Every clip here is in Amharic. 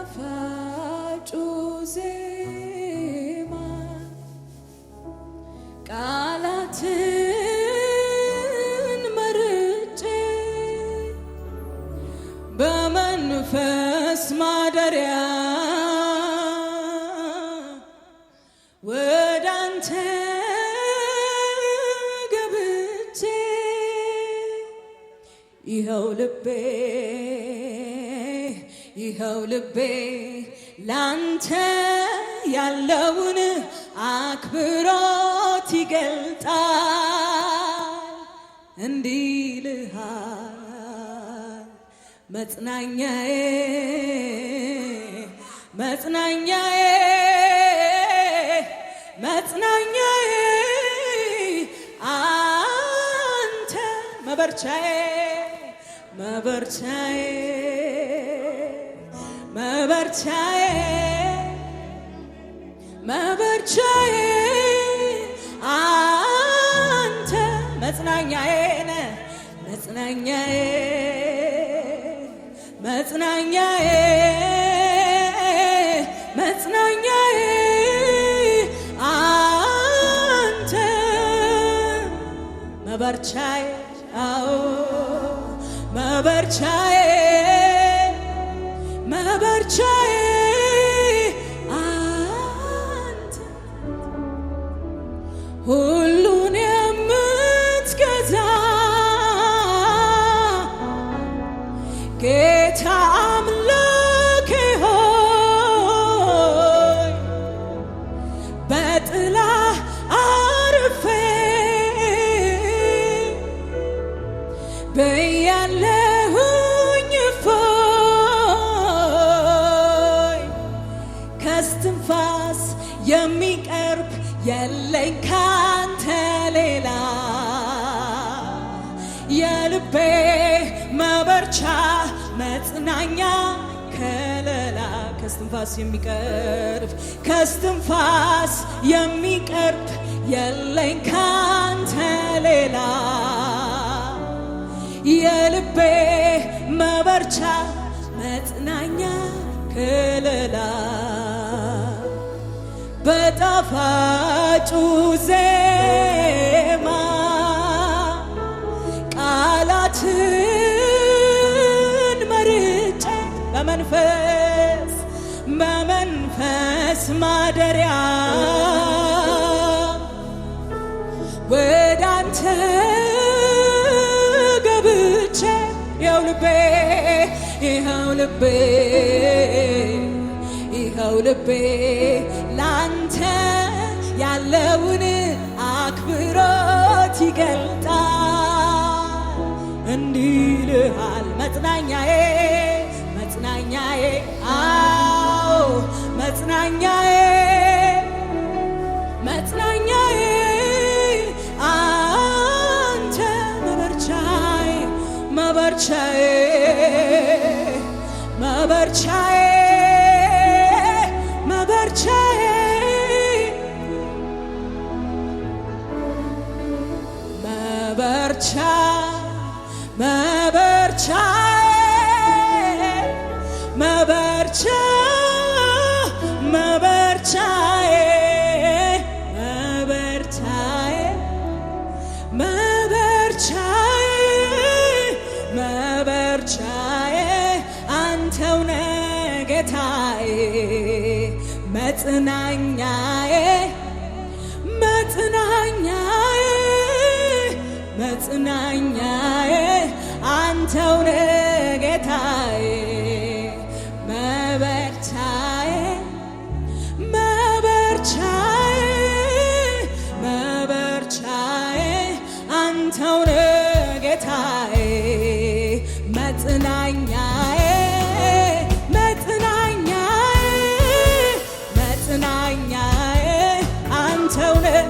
በጣፋጩ ዜማ ቃላትን መርጬ በመንፈስ ማደሪያ ወዳንተ ገብቼ ይኸው ልቤ ላንተ ያለውን አክብሮት ይገልጣል። እንዲልሃል መጽናኛዬ መጽናኛዬ መጽናኛዬ አንተ መበርቻዬ መበርቻዬ መበርቻዬ መበርቻዬ አንተ መጽናኛዬ ነህ መጽናኛዬ መጽናኛዬ መጽናኛዬ አንተ መበርቻዬ አዎ መበርቻዬ መበርቻዬ አንተ ሁሉን የምትገዛ ጌታ አምላኬ ሆይ በጥላ አርፌ በያለሁኝ እፎይ ከስትንፋስ የሚቀርብ የለኝ ካንተ ሌላ የልቤ መበርቻ መጽናኛ ከለላ ከስትንፋስ የሚቀርብ የለኝ ካንተ ሌላ የልቤ መበርቻ መጽናኛ ከለላ በጣፋጩ ዜማ ቃላትን መርጬ በመንፈስ ማደሪያ ወዳንተ ገብቼ ይኸው ልቤ ላንተ ያለውን አክብሮት ይገልጣል። እንዲልሃል መጽናኛዬ መጽናኛዬ አዎ መጽናኛዬ መጽናኛዬ አንተ መበርቻዬ መበርቻዬ መበርቻዬ መበርቻዬ መበርቻ መበርቻዬ መበርቻ መበርቻዬ መበርቻዬ መበርቻዬ መበርቻዬ አንተው ነህ ጌታዬ መጽናኛዬ መጽናኛዬ መጽናኛዬ አንተው ነህ ጌታዬ መበርቻዬ መበርቻዬ መበርቻዬ አንተው ነህ ጌታዬ መጽናኛዬ መጽናኛዬ መጽናኛዬ አንተው ነህ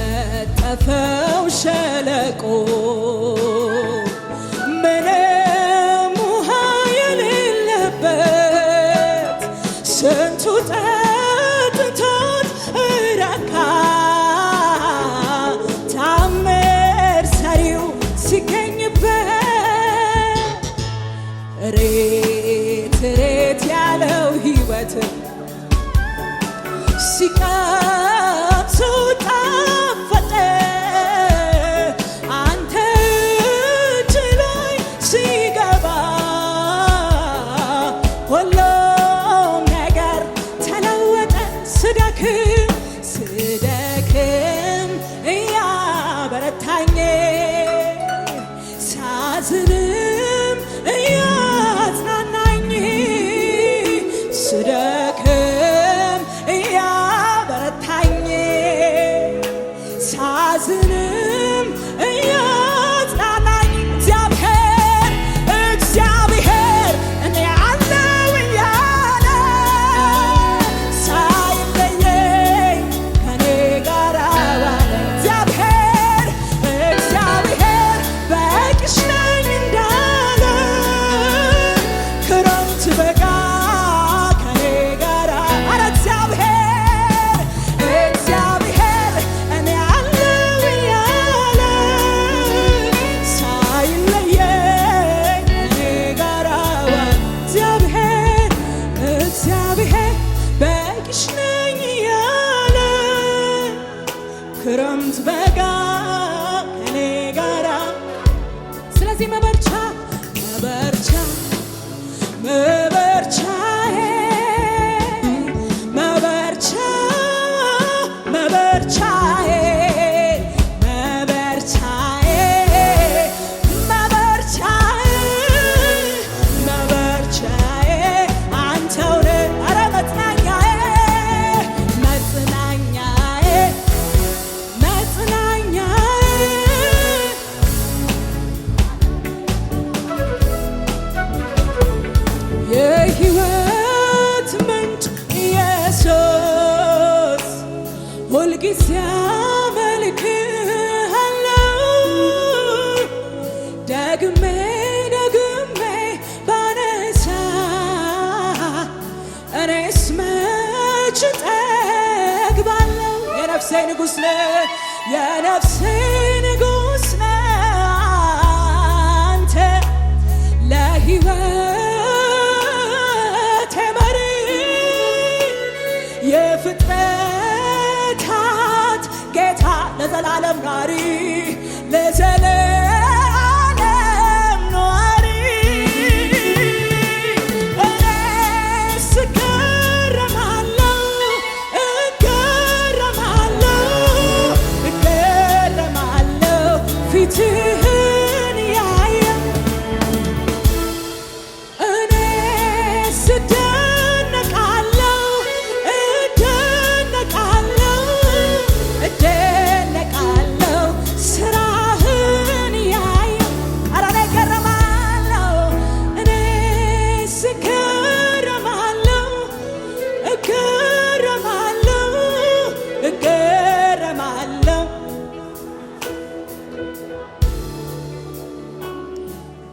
የነጠፈው ሸለቆ ምንም ውሃ የሌለበት ስንቱ ጠጥቶት ረካ ታምር ሰሪው ሲገኝበት ሬት ሬት ያለው ሕይወት ሲቀምሱ ጣፈጠ አንተ እጅ ላይ ሲገባ ሁሉም ነገር ተለወጠ። ስደክም ስደክም እያበረታኝ ሳዝንም እያጽናናኝ ስደክም እያበረታኝ ሳዝንም እያጽናናኝ እግዚአብሔር እግዚአብሔር እኔ አለው እያለ ሳይለየኝ ከኔ ጋር ዋለ። እግዚአብሔር እግዚአብሔር በቂሽ ነኝ እንዳለ ክረምት በጋ ከኔ ጋር አረ እግዚአብሔር እግዚአብሔር እኔ አለው እያለ ሳይለየኝ ከኔ ጋር ዋለ። እግዚአብሔር እግዚአብሔር በቂሽ ነኝ እያለ ክረምት በጋ ከኔ ጋራ ስለዚህ መበርቻ መበርቻ መበርቻዬ መበርቻ መበርቻዬ መበርቻዬ መበርቻዬ መበርቻዬ አንተው ነህ። ኧረ መጽናኛዬ መጽናኛዬ መጽናኛዬ የሕይወት ምንጭ ኢየሱስ ሁልጊዜ አመልክሃለሁ ደግሜ ደግሜ ባነሳ እኔስ መች እጠግባለሁ። የነፍሴ ንጉሥ ነህ የነፍሴ ንጉሥ ነህ አንተ ለሕይወቴ መሪ የፍጥረታት ጌታ ለዘላለም ኗሪ ለዘላለም ኗሪ እኔስ እገረማለሁ እገረማለሁ እገረማለሁ ፊትህን ያየ እኔስ እደነቃለሁ እደነቃለሁ እደነቃለሁ ስራህን ያየ ኧረ እኔ እገረማለሁ እኔስ እገረማለሁ እገረማለሁ እገረማለሁ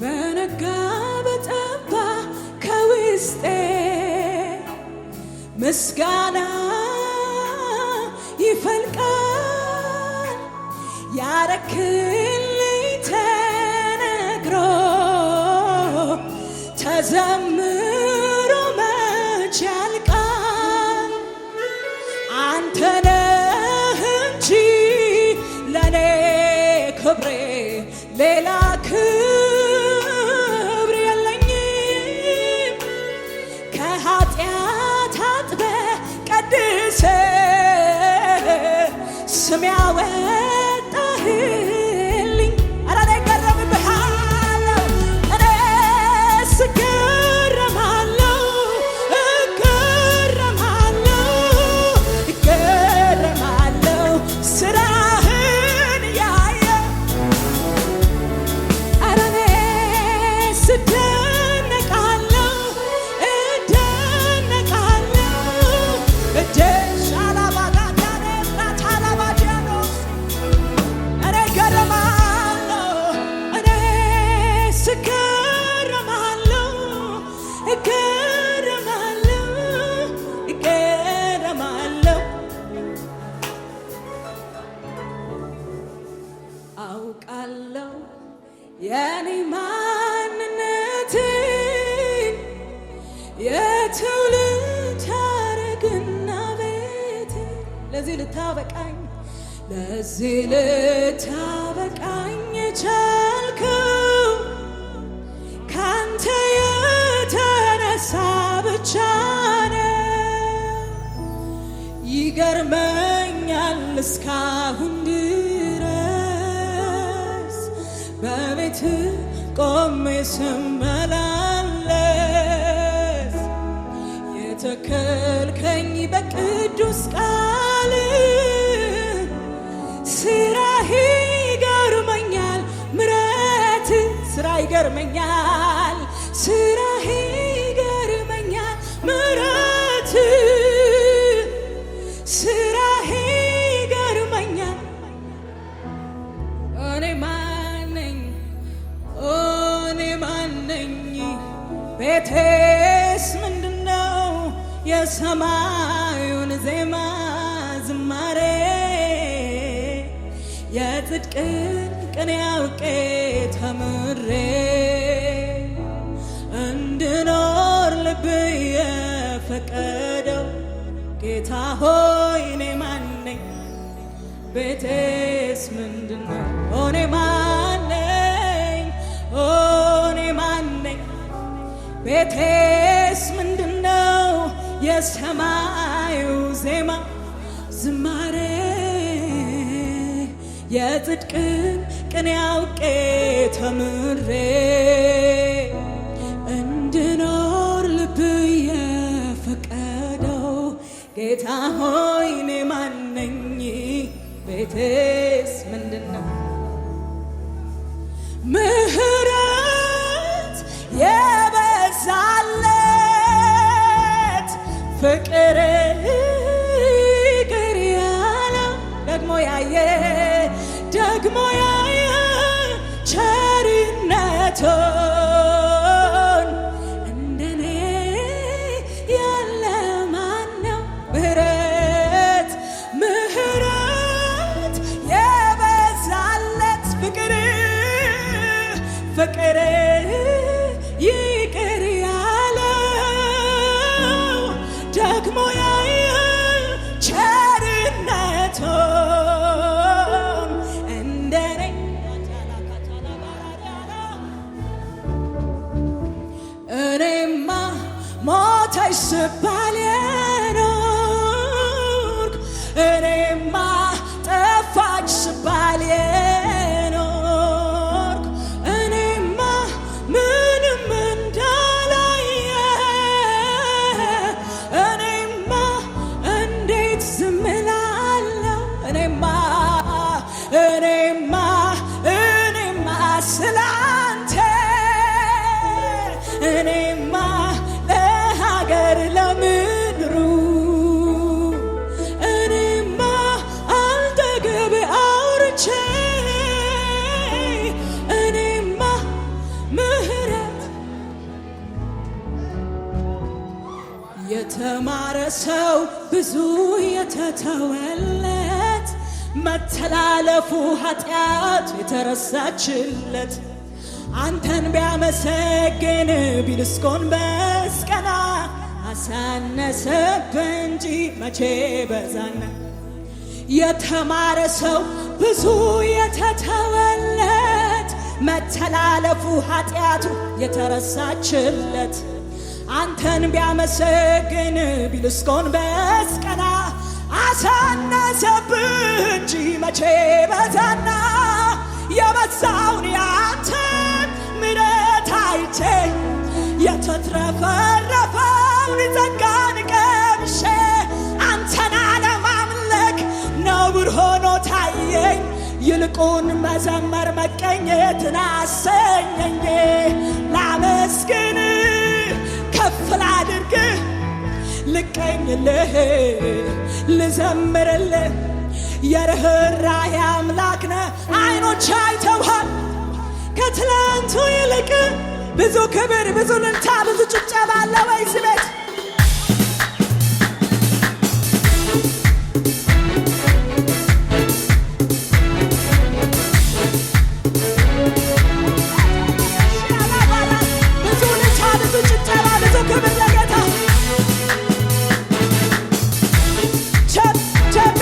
በነጋ በጠባ ከውስጤ ምስጋና ይፈልቃል ያረክልኝ ተነግሮ ተዘምሮ መች ያልቃል አንተ ነህ እንጂ ለኔ ክብሬ ሌላ ክብር የለኝም ከኃጢአት አጥበህ ቀድሰህ ስም ያወጣህልኝ ኧረ እኔ እገረምብሃለሁ እኔስ እገረማለሁ እገረማለሁ እገረማለሁ ስራህን ያየ ኧረ እኔስ እደነቃለሁ እደነቃለሁ ሻላባጋዳኔ እኔ እገረማለሁ እኔስ እገረማለሁ እገረማለሁ እገረማለሁ አውቃለሁ የኔ ማንነት ለዚህ ልታበቃኝ የቻልከው ካንተ የተነሳ ብቻ ነው። ይገርመኛል እስካሁን ድረስ በቤት ቆሜ ስመላለስ የተከልከኝ በቅዱስ ቃል ስራህ ይገርመኛል፣ ምሕረት ስራ ይገርመኛል፣ ስራህ ይገርመኛል፣ ምሕረት ስራህ ይገርመኛል። እኔ ማነኝ እኔ ማነኝ? ቤቴስ ምንድነው? የሰማዩን ዜማ ዝማሬ የጽድቅን ቅኔ አውቄ ተምሬ እንድኖር ልብ የፈቀደው ጌታ ሆይ እኔ ማነኝ? ቤቴስ ምንድነው? እኔ ማነኝ? እኔ ማነኝ? ቤቴስ ምንድነው? የሰማዩ ዜማ ዝማሬ የጽድቅን ቅኔ አውቄ ተምሬ እንድኖር ልብ የፈቀደው ጌታ ሆይ እኔ ማነኝ? ቤቴስ ምንድነው? ምሕረት የበዛለት ፍቅር ይቅር ያለው ደግሞ ያየ ቸርነቱን እንደኔ ያለ ማነው? ምሕረት የበዛለት ፍቅር ይቅር ያለው ደግሞ ያየ ቸርነቱን እንደኔ እኔማ ሞተሽ ስባል የኖርኩ እኔማ ጠፋች ስባል የኖርኩ እኔማ ምንም እንዳላየ እኔማ እንዴት ዝም እላለሁ? እኔማ ስላንተ እኔማ ለሀገር ለምድሩ እኔማ አልጠግብ አውርቼ እኔማ ምሕረት የተማረ ሰው ብዙ የተተወለት መተላለፉ ኃጢአት የተረሳችለት አንተን ቢያመሰግን ቢልስኮን በስቀና አሳነሰብህ እንጂ መቼ በዛና። የተማረ ሰው ብዙ የተተወለት መተላለፉ ኃጢአቱ የተረሳችለት አንተን ቢያመሰግን ቢልስኮን በስቀና አሳነሰብህ እንጂ መቼ በዛና። የበዛውን ያንተን ምሕረት አይቼ የተትረፈረፈውን ጸጋን ቀምሼ አንተን አለማምለክ ነውር ሆኖ ታየኝ። ይልቁን መዘመር መቀኘትን አሰኘኝ። ላመስግን ከፍ ላድርግህ ልቀኝልህ ልዘምርልህ የርኅራኄ አምላክ ነህ። ዓይኖች አይተውሃል ከትላንቱ ይልቅ። ብዙ ክብር፣ ብዙ ልልታ፣ ብዙ ጭብጨባ አለ በዚህ ቤት። ብዙ ልልታ፣ ብዙ ጭብጨባ፣ ብዙ ክብር ለጌታ። ቸብ ቸብ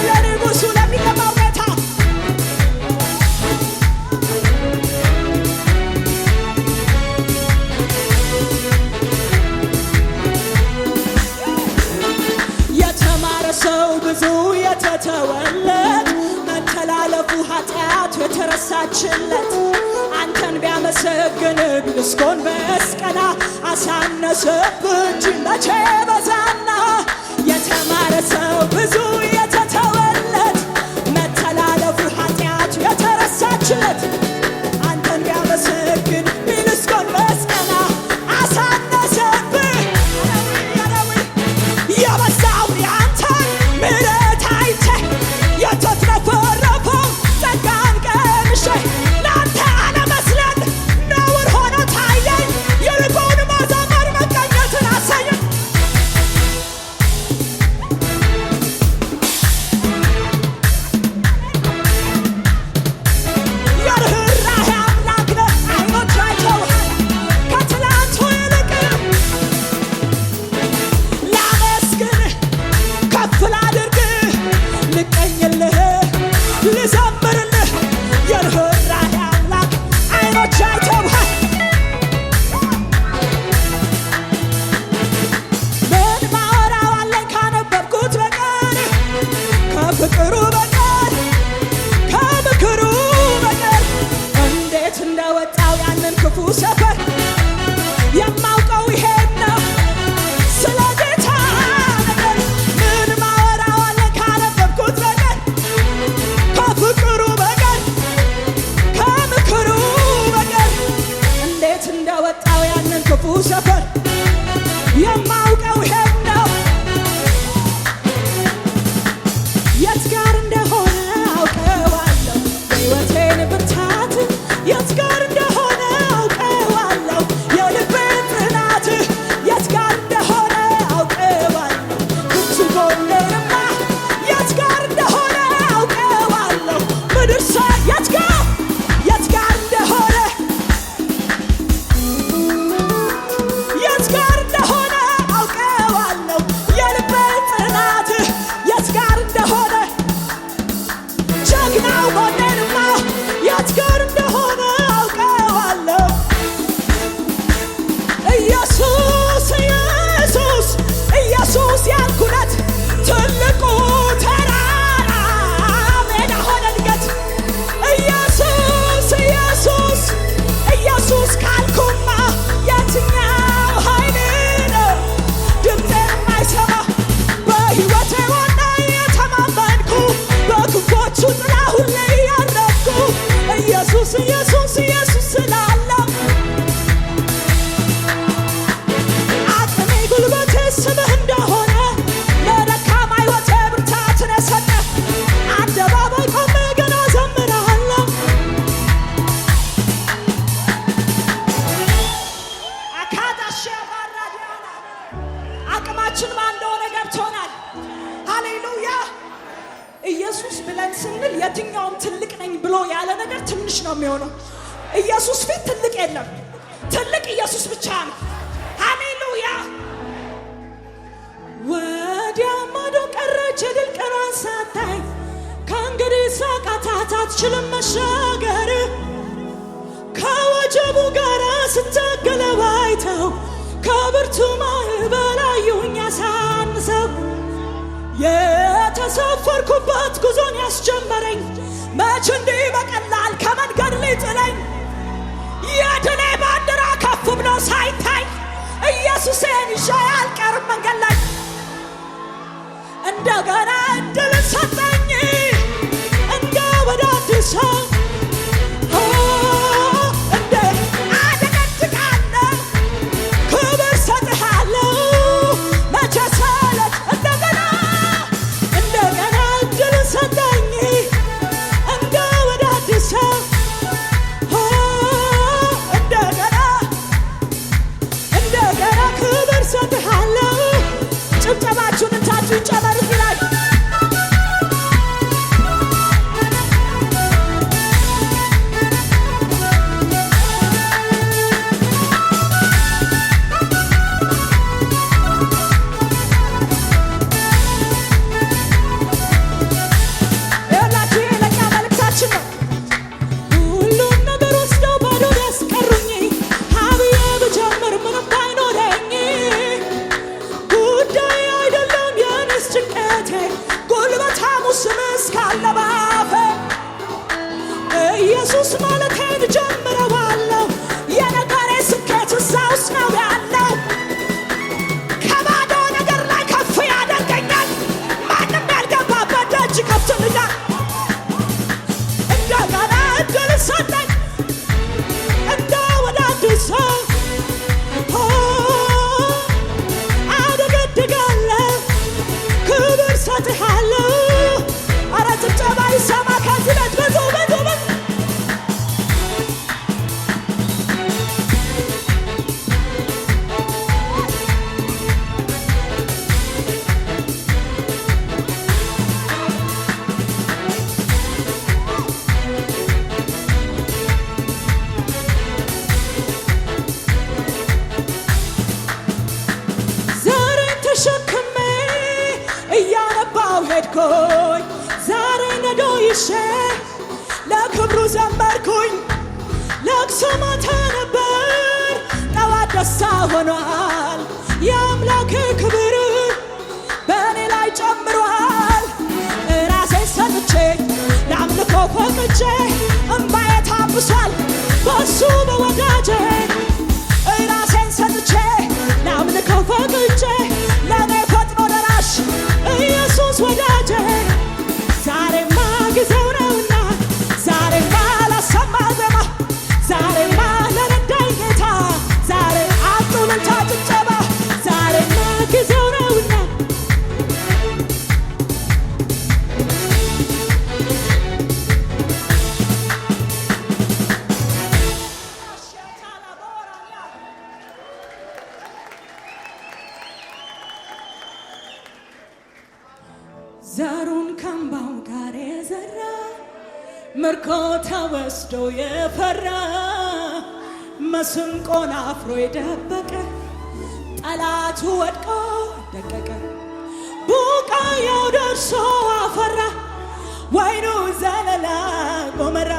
የተተወለት መተላለፉ ኃጢአቱ የተረሳችለት አንተን ቢያመሰግን ቢልስኮን በስቀና አሳነሰብህ እንጂ መቼ በዛና የተማረ ሰው ብዙ የተተወለት መተላለፉ ኃጢአቱ የተረሳችለት አንተን ቢያመሰግን ቢልስኮን በስቀና አሳነሰብህ የበዛውን ያንተን ምሕረት አይቼ የተትረፈረፈው ጸጋን ቀምሼ ለአንተ አለመስለን ነውር ሆኖ ታየኝ ይልቁን መዘመር መቀኘትን አሳየኝ የርኅራኄ አምላክ ነህ ዓይኖች አይተውሃል ከትላንቱ ይልቅ ላመስግንህ ከፍ ላድርግህ ልቀኝልህ ልዘምርልህ የርኅራኄ አምላክ ዓይኖች አይተውሃል ምን ማወራው አለኝ ካነበብኩት በቀር ከፍቅሩ በቀር ከምክሩ በቀር እንዴት እንደወጣው ያንን ክፉ ሰፈር የማውቀው ይሄን ነው ስለ ጌታ ነገር ምን ማወራው አለኝ ካነበብኩት በቀር ከፍቅሩ በቀር ከምክሩ በቀር እንዴት እንደወጣው ያንን ክፉ ሰፈር የማውቀው ይሄን ነው የት ጋር እንደሆነ አውቀዋለሁ የሕይወቴን ብርታት የት ጋር እንደሆነ አውቀዋለሁ የልቤን ጽናት የት ጋር እንደሆነ አውቀዋለሁ ብርቱ ጎኔንማ የት ጋር እንደሆነ አውቀዋለሁ ምድር የት ጋር እንደሆነ የት ጋር እንደሆነ አውቀዋለሁ የልቤን ጽናት የት ጋር እንደሆነ ጀግናው ጎኔንማ የት ጋር እንደሆነ አውቀዋለሁ ኢየሱስ ኢየሱስ ኢየሱስ ያልኩለት ትልቁ ተራራ ሜዳ ሆነ ድንገት ኢየሱስ ኢየሱስ ኢየሱስ ካልኩማ የትኛው ኃይል ነው ድምፄን የማይሰማ በሕይወቴ ዋና የተማመንኩ በክንፎቹ ጥላ ሁሌ ያረፍኩ ኢየሱስ ኢየሱስ ኢየሱስ ስላለው አቅሜ ጉልበቴ ስምህ እንደሆነ ለደካማ ሕይወቴ ብርታትን የሰጠ አደባባይ ቆሜ ገና ዘምርሃለሁ አካዳሼ ባራዲያና አቅማችን ማን እንደሆነ ገብቶናል ሃሌሉያ ኢየሱስ ብለን ስንል የትኛውም ትልቅ ነኝ ብሎ ያለ ነገር ትንሽ ነው የሚሆነው ኢየሱስ ፊት ትልቅ የለም ትልቅ ኢየሱስ ብቻ ነው ሃሌሉያ ወዲያ ማዶ ቀረች የድል ቀኗን ሳታይ ከእንግዲህ ሳቃታት አትችልም መሻገር ከወጀቡ ጋር ስታገለው አይተው ከብርቱ ማዕበል አዩኝ ያሳንሰው የተሰፈርኩበት ጉዞን ያስጀመረኝ መች እንዲህ በቀላል ከመንገድ ሊጥለኝ የድኔ ባንዲራ ከፍ ብሎ ሳይታይ ኢየሱሴን ይዤ አልቀርም መንገድ ላይ እንደገና እድል ሰጠኝ እንደ ወደ አዲስ እንደ አደነግጣለሁ ክብር ሰጥሃለሁ መቼ ሰለች እንደገና እድል ሰጠኝ እንደ ወደ አዲስ እንደገና ክብር ሰጥሃለሁ ጭብጨባችሁን እንታችሁ ይጨመር ይላል ጭንቀት ታግሼ ለክብሩ ዘመርኩኝ። ለቅሶ ማታ ነበር ጠዋት ደስታ ሆኗል። የአምላክ ክብር በእኔ ላይ ጨምሯል። ራሴን ሰጥቼ ለአምልኮ ፈቅጄ እምባዬ ታብሷል በሱ በወዳጄ። ራሴን ሰጥቼ ለአምልኮ ፈቅጄ ለእኔ ፈጥኖ ደራሽ ኢየሱስ ወዳጄ። ዛሬማ ጊዜው ነውና ዛሬማ ላሰማ ዜማ ዛሬማ ለረዳኝ ጌታ ዛሬ አጡ እልልታ ጭብጨባ ዛሬማ ጊዜው ነውና ዘሩን ከእምባው ጋር የዘራ ምርኮ ተወስዶ የፈራ መስንቆን አፍሮ የደበቀ ጠላቱ ወድቆ ደቀቀ። ቡቃያው ደርሶ አፈራ ወይኑ ዘለላ ጎመራ።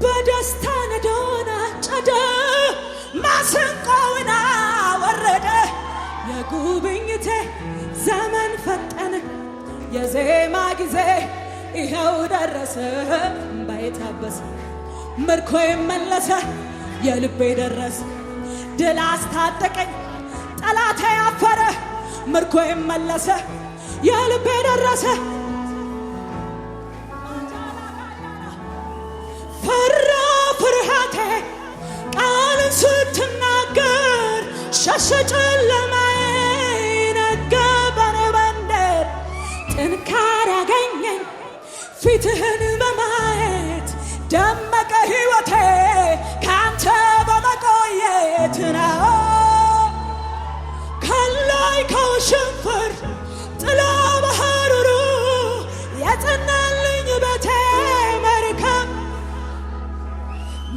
በደስታ ነዶን አጨደ ማስንቆውን አወረደ። የጉብኝቴ ዘመን ፈጠነ የዜማ ጊዜ ይኸው ደረሰ። እምባዬ ታበሰ ምርኮዬ መለሰ የልቤ ደረሰ። ድል አስታጠቀኝ ጠላቴ ያፈረ ምርኮዬ መለሰ የልቤ ደረሰ። ፈራ ፍርሃቴ ቃልን ስትናገር ሸሸ ጨለማዬ ነጋ በኔ መንደር። ጥንካሬ ያገኘኝ ፊትህን በማየት ደመቀ ሕይወቴ ካንተ በመቆየት ነው። ከላይ ከውሽንፍር ጥላ በሐሩሩ የጸናልኝ ቤቴ መርከብ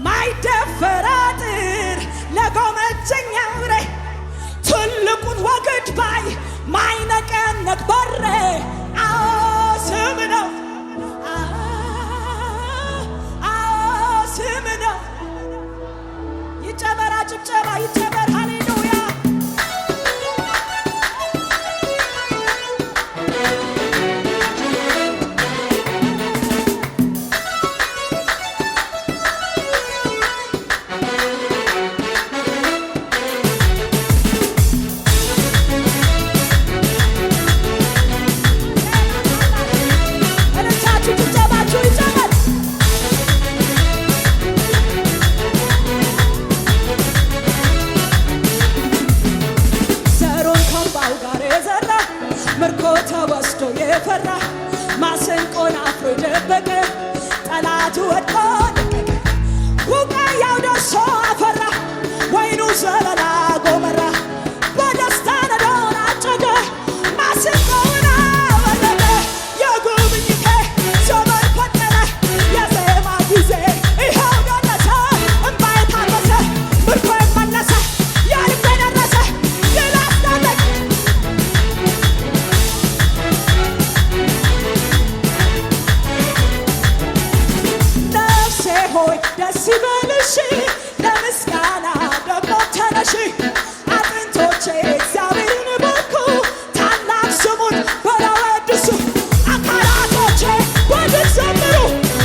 ማይደፈር አጥር ለጎመጀኝ አውሬ ትልቁን ወግድ ባይ ማይነቀነቅ በሬ ስም ነው ስም ነው። ይጨመራ ጭብጨባ ይጨመር ሃሌሉያ። ምርኮ ተወስዶ የፈራ ማስንቆን አፍሮ የደበቀ ጠላቱ ወድቆ ደቀቀ። ቡቃያው ደርሶ አፈራ ወይኑ ዘለላ ጎመራ። በደስታ ነዶን አጨደ ማስንቆውን አወረደ። የጉብኝቴ ዘመን ፈጠነ የዜማ ጊዜ ይኸው ደረሰ። እምባዬ ታበሰ ምርኮዬ መለሰ የልቤ ደረሰ። ድል አስታጠቀኝ ሆይ ደስ ይበልሽ ለምስጋና ደግሞ ተነሺ። አጥንቶቼ እግዚአብሔርን ባርኩ ታላቅ ስሙን በለው አወድሱ። አካላቶቼ በድል ዘምሩ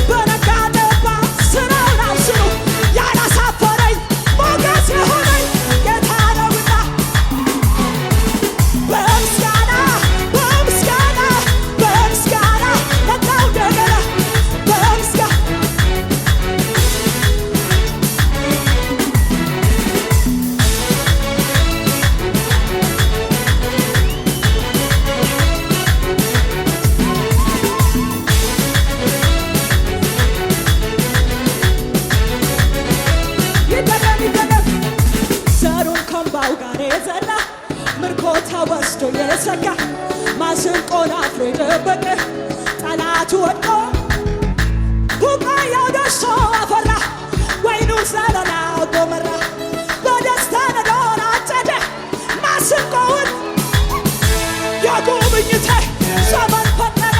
በነጋ ጠባ ስራውን አብስሩ። ያላሳፈረኝ ሞገስ የሆነኝ ጌታ ነውና በምስጋና በምስጋና በምስጋና መጣሁ እንደገና በምስጋና ምርኮ ተወስዶ የሰጋ ማስንቆን አፍሮ የደበቀ ጠላቱ ወድቆ ቡቃያው ደርሶ አፈራ ወይኑ ዘለላ ጎመራ። በደስታ ነዶን አጨደ ማስንቆውን የጉብኝቴ ዘመን ፈጠነ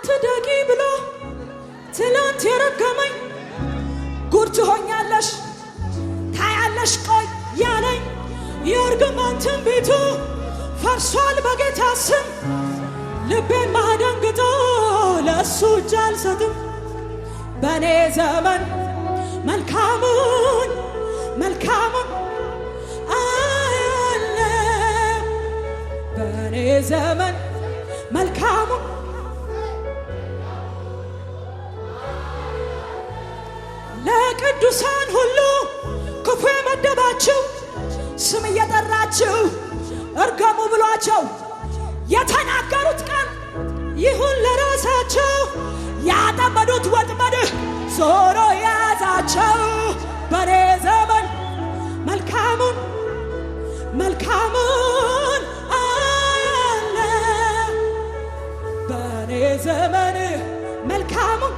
አትደጊ ብሎ ትላንት የረገመኝ ጉድ ትሆኛለሽ ታያለሽ ቆይ ያለኝ የእርግማን ትንቢቱ ፈርሷል በጌታ ስም። ልቤን ማደንግጦ ለእሱ እጅ አልሰጥም። በእኔ ዘመን መልካሙን አያለ በእኔ ዘመን መልካሙን ለቅዱሳን ሁሉ ክፉ የመደባችሁ ስም እየጠራችሁ እርገሙ ብሏቸው የተናገሩት ቃል ይሁን ለራሳቸው። ያጠመዱት ወጥመድ ዞሮ ያዛቸው። በኔ ዘመን መልካሙን አያለ በኔ ዘመን መልካሙን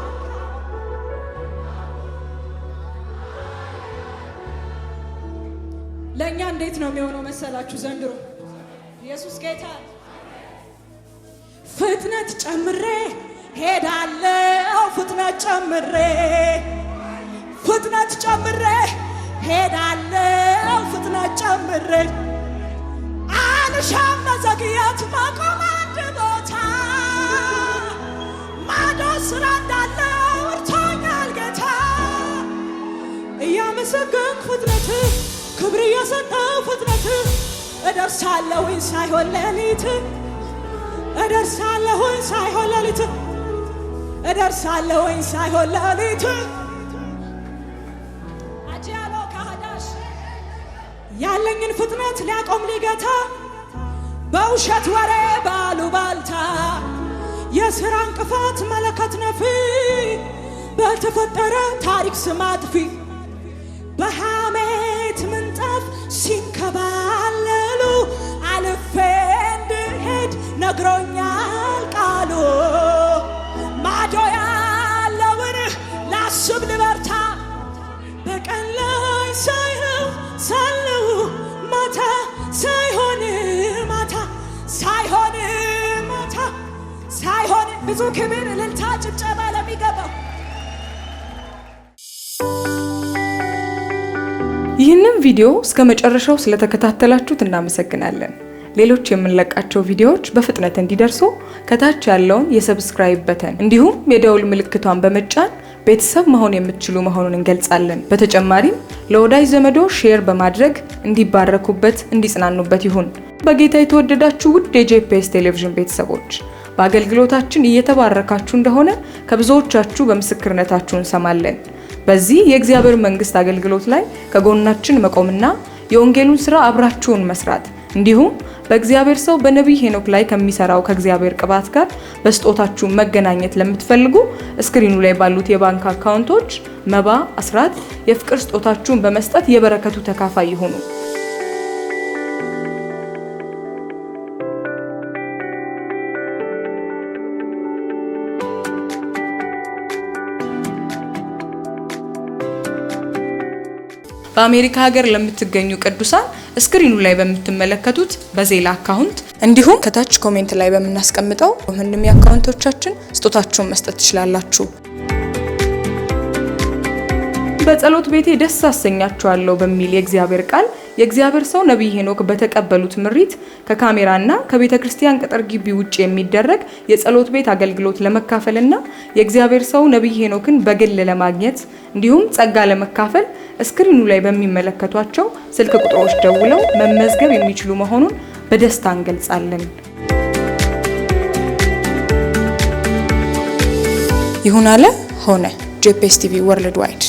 ለእኛ እንዴት ነው የሚሆነው መሰላችሁ? ዘንድሮ ኢየሱስ ጌታ ፍጥነት ጨምሬ ሄዳለሁ። ፍጥነት ጨምሬ ሄዳለሁ። ፍጥነት ጨምሬ አልሻም መዘግየት መቆም አንድ ቦታ ማዶ ስራ እንዳለ ወርቶኛል ጌታ። እያመሰገንኩ ፍጥነት ክብር እየሰጠው ፍጥነት እደርሳለሁኝ ሳይሆን ሌሊት እደርሳለሁኝ ሳይሆን ሌሊት አጃሎ ካዳሽ ያለኝን ፍጥነት ሊያቆም ሊገታ በውሸት ወሬ ባሉባልታ የሥራ እንቅፋት መለከት ነፊ በተፈጠረ ታሪክ ስም አጥፊ በሐሜት ምንጣፍ ሲንከባለሉ አልፌ እንድሄድ ነግሮኛል ቃሉ። ማዶ ያለውን ላስብ ልበርታ በቀን ላይ ሳለው ማታ ሳይሆን ብዙ ክብር እልልታ ጭብጨባ ለሚገባው ይህንን ቪዲዮ እስከ መጨረሻው ስለተከታተላችሁት እናመሰግናለን። ሌሎች የምንለቃቸው ቪዲዮዎች በፍጥነት እንዲደርሱ ከታች ያለውን የሰብስክራይብ በተን እንዲሁም የደውል ምልክቷን በመጫን ቤተሰብ መሆን የምትችሉ መሆኑን እንገልጻለን። በተጨማሪም ለወዳጅ ዘመዶ ሼር በማድረግ እንዲባረኩበት እንዲጽናኑበት ይሁን። በጌታ የተወደዳችሁ ውድ የጄፒኤስ ቴሌቪዥን ቤተሰቦች በአገልግሎታችን እየተባረካችሁ እንደሆነ ከብዙዎቻችሁ በምስክርነታችሁ እንሰማለን። በዚህ የእግዚአብሔር መንግስት አገልግሎት ላይ ከጎናችን መቆምና የወንጌሉን ሥራ አብራችሁን መስራት እንዲሁም በእግዚአብሔር ሰው በነቢይ ሄኖክ ላይ ከሚሰራው ከእግዚአብሔር ቅባት ጋር በስጦታችሁ መገናኘት ለምትፈልጉ ስክሪኑ ላይ ባሉት የባንክ አካውንቶች መባ፣ አስራት፣ የፍቅር ስጦታችሁን በመስጠት የበረከቱ ተካፋይ ይሁኑ። በአሜሪካ ሀገር ለምትገኙ ቅዱሳን ስክሪኑ ላይ በምትመለከቱት በዜላ አካውንት እንዲሁም ከታች ኮሜንት ላይ በመናስቀምጠው ምንም የአካውንቶቻችን ስጦታችሁን መስጠት ትችላላችሁ። በጸሎት ቤቴ ደስ አሰኛችኋለሁ በሚል የእግዚአብሔር ቃል የእግዚአብሔር ሰው ነቢይ ሄኖክ በተቀበሉት ምሪት ከካሜራና ከቤተ ክርስቲያን ቅጥር ግቢ ውጪ የሚደረግ የጸሎት ቤት አገልግሎት ለመካፈልና የእግዚአብሔር ሰው ነቢይ ሄኖክን በግል ለማግኘት እንዲሁም ጸጋ ለመካፈል ስክሪኑ ላይ በሚመለከቷቸው ስልክ ቁጥሮች ደውለው መመዝገብ የሚችሉ መሆኑን በደስታ እንገልጻለን። ይሁን አለ ሆነ። ጄፒኤስ ቲቪ ወርልድ ዋይድ